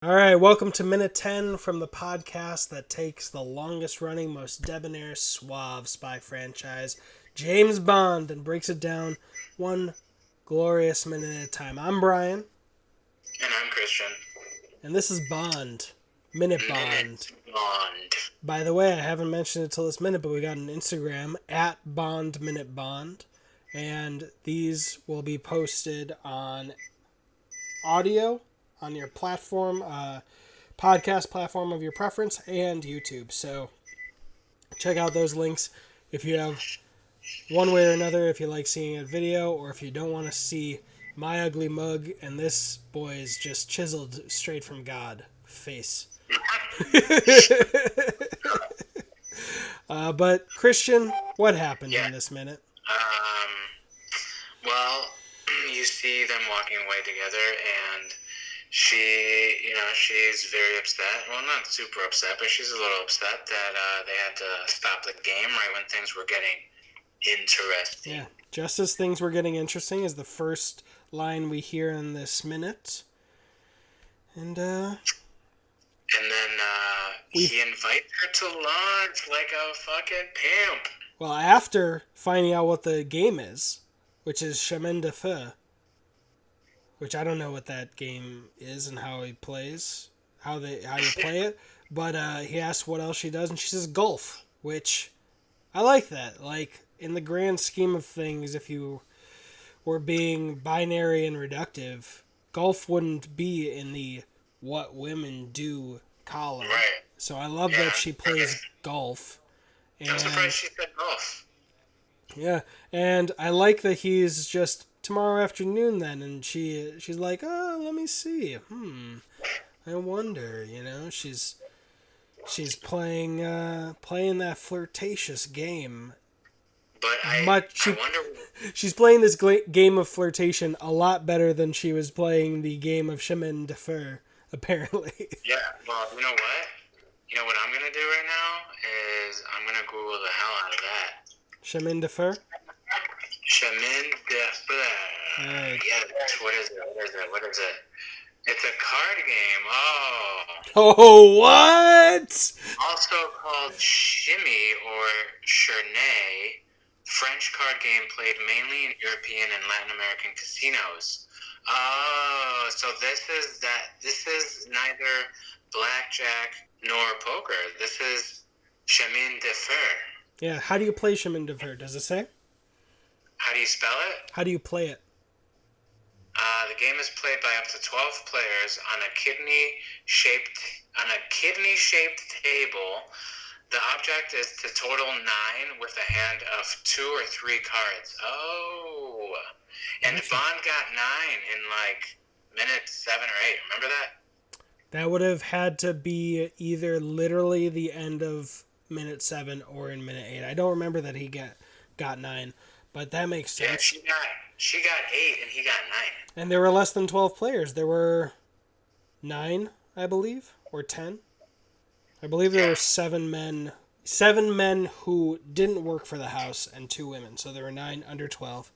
All right, welcome to minute 10 from the podcast that takes the longest running, most debonair, suave spy franchise, James Bond, and breaks it down one glorious minute at a time. I'm Brian, And I'm Christian. and this is Bond, Minute Bond. Minute Bond. By the way, I haven't mentioned it till this minute, but we got an Instagram at Bond Minute Bond, and these will be posted on audio on your platform, podcast platform of your preference, and YouTube. So check out those links if you have one way or another, if you like seeing a video, or if you don't want to see my ugly mug and this boy's just chiseled straight from God face. But Christian, what happened in this minute? Well, you see them walking away together, and she's very upset. Well, not super upset, but she's a little upset that they had to stop the game right when things were getting interesting. Yeah, just as things were getting interesting is the first line we hear in this minute. And then he invites her to lunch like a fucking pimp. well, after finding out what the game is, which is chemin de feu, which I don't know what that game is and how he plays, how you play it, but he asks what else she does, and she says golf, which I like that. Like, in the grand scheme of things, if you were being binary and reductive, golf wouldn't be in the what women do column. Right. So I love that she plays golf. I'm surprised she said golf. Yeah, and I like that he's just tomorrow afternoon then, and she's like, oh, let me see. I wonder. She's playing that flirtatious game. But I wonder. She's playing this game of flirtation a lot better than she was playing the game of chemin de fer, apparently. Yeah, well, you know what? You know what I'm going to do right now is I'm going to Google the hell out of that. Chemin de fer? Chemin de fer. Yeah, what is it? It's a card game. Oh. Oh, what? Also called Shimmy or Chernay. French card game played mainly in European and Latin American casinos. Oh, so this is neither blackjack nor poker. This is chemin de fer. Yeah, how do you play chemin de fer? Does it say? How do you spell it? How do you play it? The game is played by up to 12 players on a kidney-shaped table. The object is to total 9 with a hand of 2 or 3 cards. Oh. And Bond got 9 in like minute 7 or 8. Remember that? That would have had to be either literally the end of minute 7 or in minute 8. I don't remember that he got 9, but that makes sense. Yeah, she got 8 and he got 9. And there were less than 12 players. There were 9, I believe, or 10. I believe there were 7 men. 7 men who didn't work for the house and 2 women. So there were 9 under 12.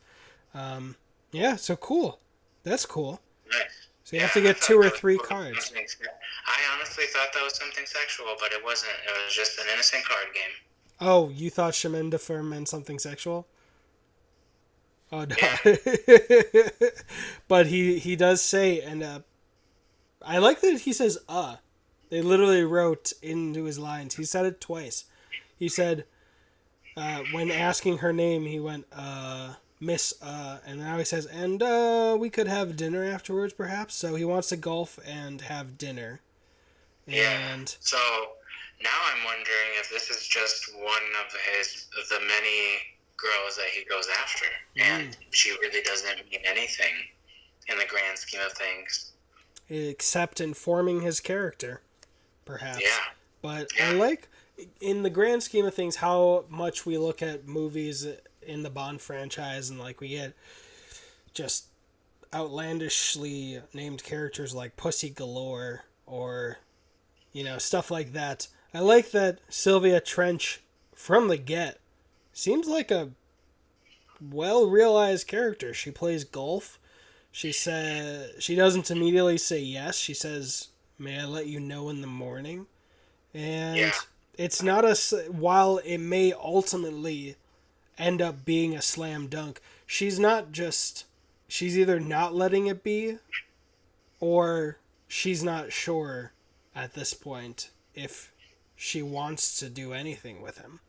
Yeah, so cool. That's cool. Nice. So you have to get 2 or 3 cards. I honestly thought that was something sexual, but it wasn't. It was just an innocent card game. Oh, you thought chemin de fer meant something sexual? Oh, no. Yeah. But he does say, and I like that he says, They literally wrote into his lines. He said it twice. He said, when asking her name, he went, Miss, and now he says, and we could have dinner afterwards, perhaps. So he wants to golf and have dinner. And so now I'm wondering if this is just one of the many girls that he goes after, and she really doesn't mean anything in the grand scheme of things, except informing his character, perhaps. Yeah. But I like, in the grand scheme of things, how much we look at movies in the Bond franchise, and like we get just outlandishly named characters like Pussy Galore or stuff like that. I like that Sylvia Trench from the get seems like a well realized character. She plays golf. She doesn't immediately say yes. She says May I let you know in the morning? And Yeah. it's not while it may ultimately end up being a slam dunk, she's either not letting it be or she's not sure at this point if she wants to do anything with him.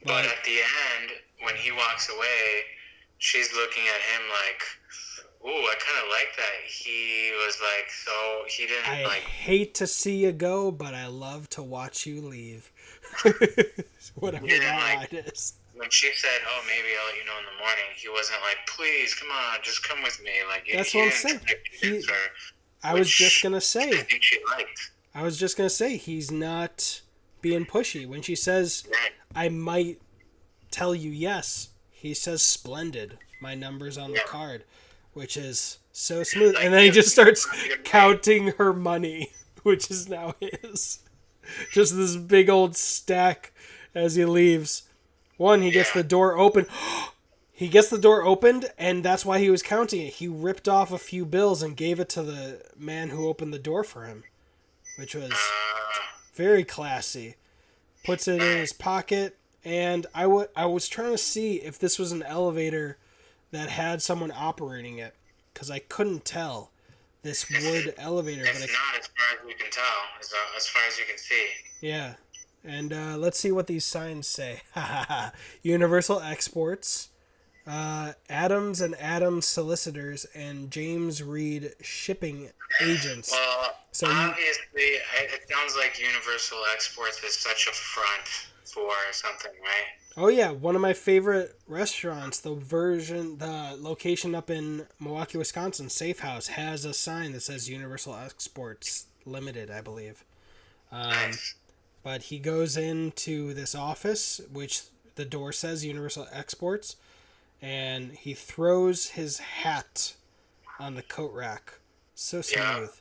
But at the end, when he walks away, she's looking at him like, ooh, I kind of like that. He was like, so he didn't I like. hate to see you go, but I love to watch you leave. Whatever that line is. When she said, "Oh, maybe I'll let you know in the morning," he wasn't like, "Please, come on, just come with me." Like that's what I'm saying. I was just gonna say. I think she liked. I was just gonna say he's not being pushy. When she says, "I might tell you yes," he says, "Splendid. My number's on the card," which is so smooth. And then he just starts counting her money, which is now his. Just this big old stack as he leaves. One, he gets the door open. He gets the door opened, and that's why he was counting it. He ripped off a few bills and gave it to the man who opened the door for him, which was very classy. Puts it in his pocket, and I was trying to see if this was an elevator that had someone operating it, because I couldn't tell this wood elevator. It's not as far as you can tell, as far as you can see. Yeah. And let's see what these signs say. Universal Exports, Adams and Adams Solicitors, and James Reed Shipping Agents. Well, so obviously, it sounds like Universal Exports is such a front for something, right? Oh yeah, one of my favorite restaurants, the location up in Milwaukee, Wisconsin, Safe House, has a sign that says Universal Exports Limited, I believe. Nice. But he goes into this office, which the door says Universal Exports, and he throws his hat on the coat rack. So smooth.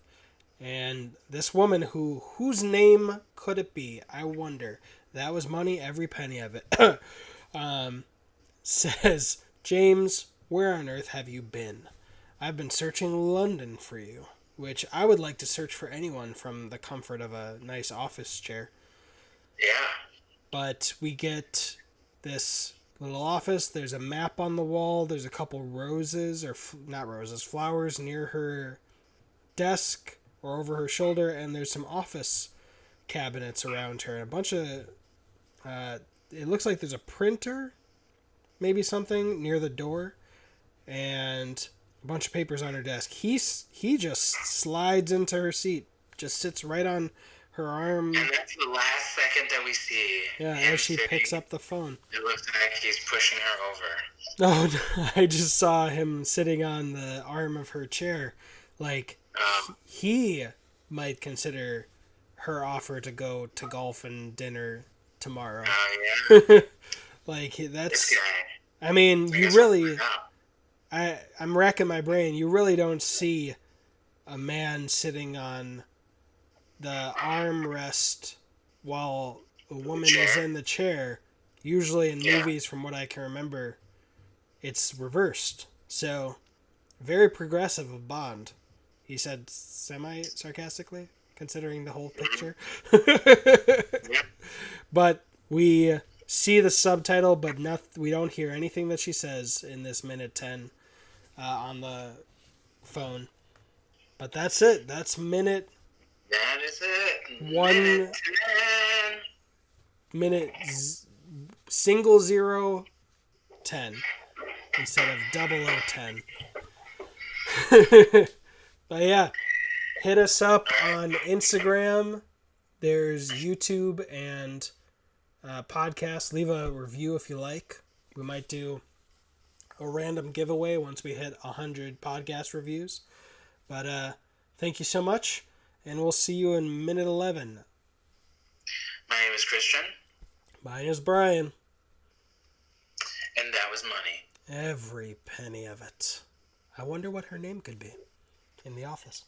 Yeah. And this woman, whose name could it be? I wonder. That was money, every penny of it. Says, "James, where on earth have you been? I've been searching London for you." Which I would like to search for anyone from the comfort of a nice office chair. Yeah. But we get this little office. There's a map on the wall. There's a couple roses, or not roses, flowers near her desk or over her shoulder. And there's some office cabinets around her. And a bunch of, it looks like there's a printer, maybe something, near the door. And a bunch of papers on her desk. He just slides into her seat. Just sits right on her arm. And that's the last second that we see. Yeah, as she picks up the phone. It looks like he's pushing her over. Oh, no, I just saw him sitting on the arm of her chair. Like, he might consider her offer to go to golf and dinner tomorrow. Oh, yeah? Like, that's... This guy. I mean, you really... I'm racking my brain. You really don't see a man sitting on the armrest while a woman is in the chair. Usually in movies, from what I can remember, it's reversed. So, very progressive of Bond. He said semi-sarcastically, considering the whole picture. But we see the subtitle, but we don't hear anything that she says in this minute 10 on the phone. But that's it. That's minute... That is it. One minute single 0 10 instead of 0010. But yeah, hit us up on Instagram. There's YouTube and podcast. Leave a review if you like. We might do a random giveaway once we hit 100 podcast reviews. But thank you so much. And we'll see you in minute 11. My name is Christian. Mine is Brian. And that was money. Every penny of it. I wonder what her name could be in the office.